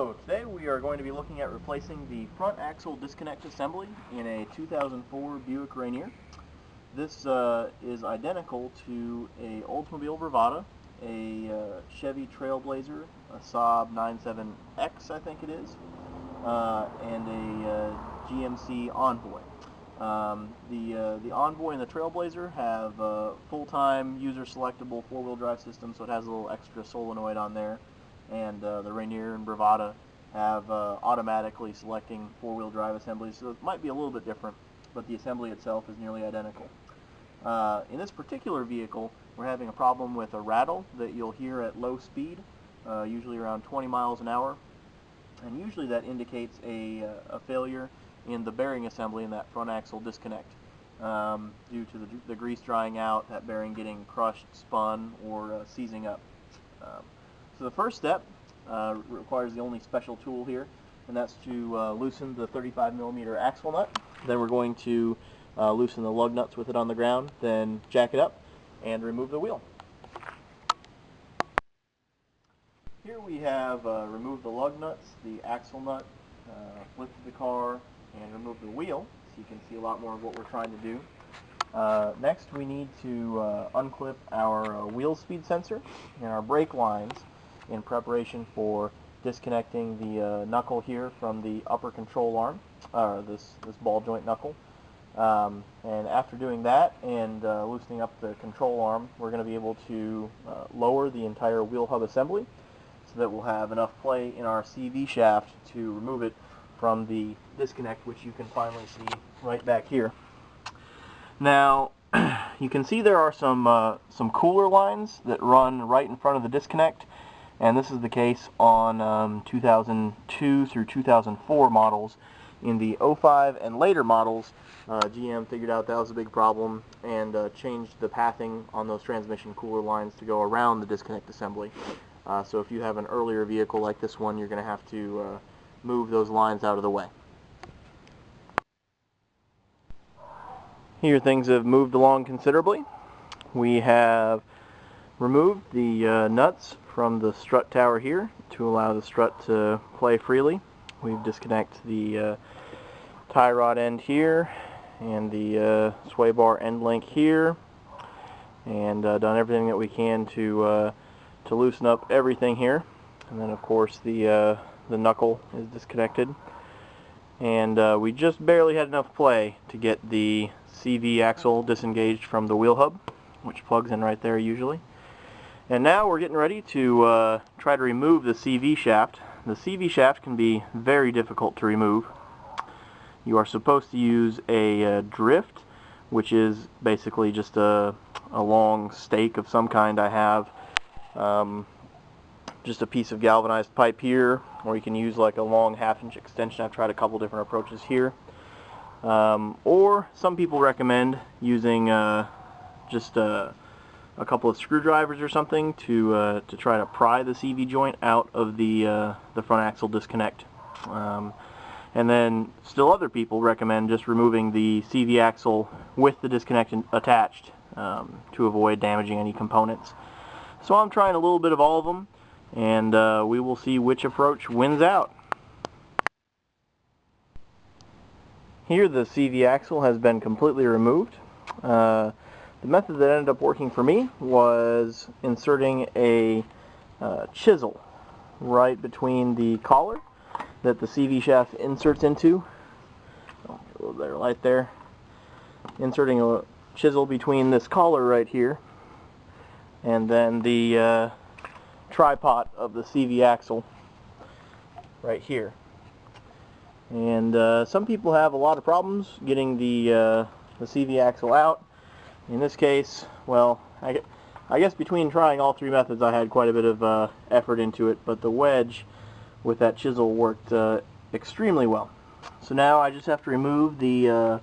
Hello, today we are going to be looking at replacing the front axle disconnect assembly in a 2004 Buick Rainier. This is identical to a Oldsmobile Bravada, a Chevy Trailblazer, a Saab 97X I think it is, and a GMC Envoy. The Envoy and the Trailblazer have full-time user-selectable four-wheel drive system, so it has a little extra solenoid on there. And the Rainier and Bravada have automatically selecting four-wheel drive assemblies, so it might be a little bit different, but the assembly itself is nearly identical. In this particular vehicle, we're having a problem with a rattle that you'll hear at low speed, usually around 20 miles an hour, and usually that indicates a failure in the bearing assembly in that front axle disconnect, due to the grease drying out, that bearing getting crushed, spun, or seizing up. So the first step requires the only special tool here, and that's to loosen the 35mm axle nut. Then we're going to loosen the lug nuts with it on the ground, then jack it up and remove the wheel. Here we have removed the lug nuts, the axle nut, lifted the car, and removed the wheel, so you can see a lot more of what we're trying to do. Next we need to unclip our wheel speed sensor and our brake lines in preparation for disconnecting the knuckle here from the upper control arm, this ball joint knuckle. And after doing that and loosening up the control arm, we're going to be able to lower the entire wheel hub assembly so that we'll have enough play in our CV shaft to remove it from the disconnect, which you can finally see right back here. Now, you can see there are some cooler lines that run right in front of the disconnect, and this is the case on 2002 through 2004 models. In the 05 and later models, GM figured out that was a big problem and changed the pathing on those transmission cooler lines to go around the disconnect assembly. So if you have an earlier vehicle like this one, you're going to have to move those lines out of the way. Here things have moved along considerably. We have removed the nuts from the strut tower here to allow the strut to play freely. We've disconnected the tie rod end here and the sway bar end link here, and done everything that we can to loosen up everything here. And then of course the knuckle is disconnected, and we just barely had enough play to get the CV axle disengaged from the wheel hub, which plugs in right there usually. And now we're getting ready to try to remove the CV shaft. The CV shaft can be very difficult to remove. You are supposed to use a drift, which is basically just a long stake of some kind. I have just a piece of galvanized pipe here, or you can use like a long half-inch extension. I've tried a couple different approaches here. Or some people recommend using just a couple of screwdrivers or something to try to pry the CV joint out of the front axle disconnect. And then still other people recommend just removing the CV axle with the disconnect attached to avoid damaging any components. So I'm trying a little bit of all of them, and we will see which approach wins out. Here the CV axle has been completely removed. The method that ended up working for me was inserting a chisel right between the collar that the CV shaft inserts into. Oh, a little better light there. Inserting a chisel between this collar right here and then the tripod of the CV axle right here. And some people have a lot of problems getting the CV axle out. In this case, well, I guess between trying all three methods I had quite a bit of effort into it, but the wedge with that chisel worked extremely well. So now I just have to remove the, I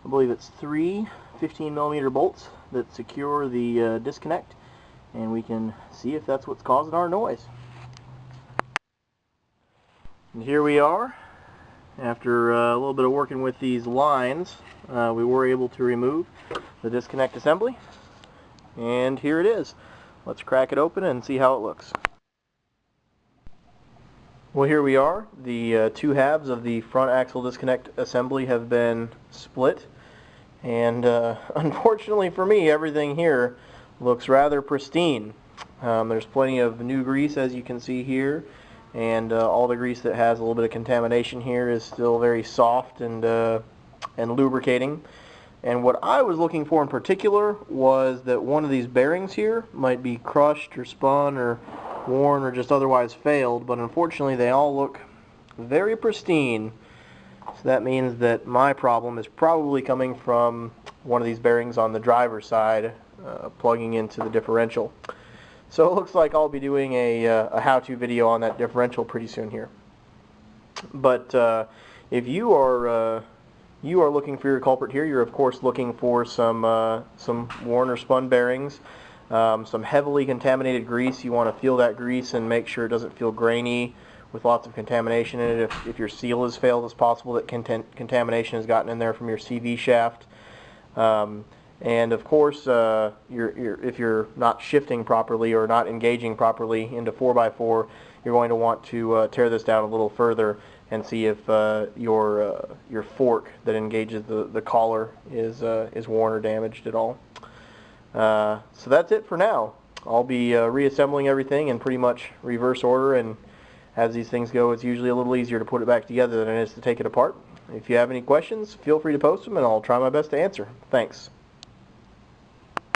believe it's 3 15mm bolts that secure the disconnect, and we can see if that's what's causing our noise. And here we are. After a little bit of working with these lines, we were able to remove the disconnect assembly, and here it is. Let's crack it open and see how it looks. Well, here we are. The two halves of the front axle disconnect assembly have been split, and unfortunately for me, everything here looks rather pristine. There's plenty of new grease, as you can see here, and all the grease that has a little bit of contamination here is still very soft and lubricating. And what I was looking for in particular was that one of these bearings here might be crushed or spun or worn or just otherwise failed, but unfortunately they all look very pristine. So that means that my problem is probably coming from one of these bearings on the driver's side plugging into the differential. So it looks like I'll be doing a how-to video on that differential pretty soon here. But if you are looking for your culprit here, you're of course looking for some worn or spun bearings. Some heavily contaminated grease. You want to feel that grease and make sure it doesn't feel grainy with lots of contamination in it. If your seal has failed, it's possible that contamination has gotten in there from your CV shaft. And of course, if you're not shifting properly or not engaging properly into 4x4, you're going to want to tear this down a little further and see if your fork that engages the collar is worn or damaged at all. So that's it for now. I'll be reassembling everything in pretty much reverse order, and as these things go, it's usually a little easier to put it back together than it is to take it apart. If you have any questions, feel free to post them and I'll try my best to answer. Thanks.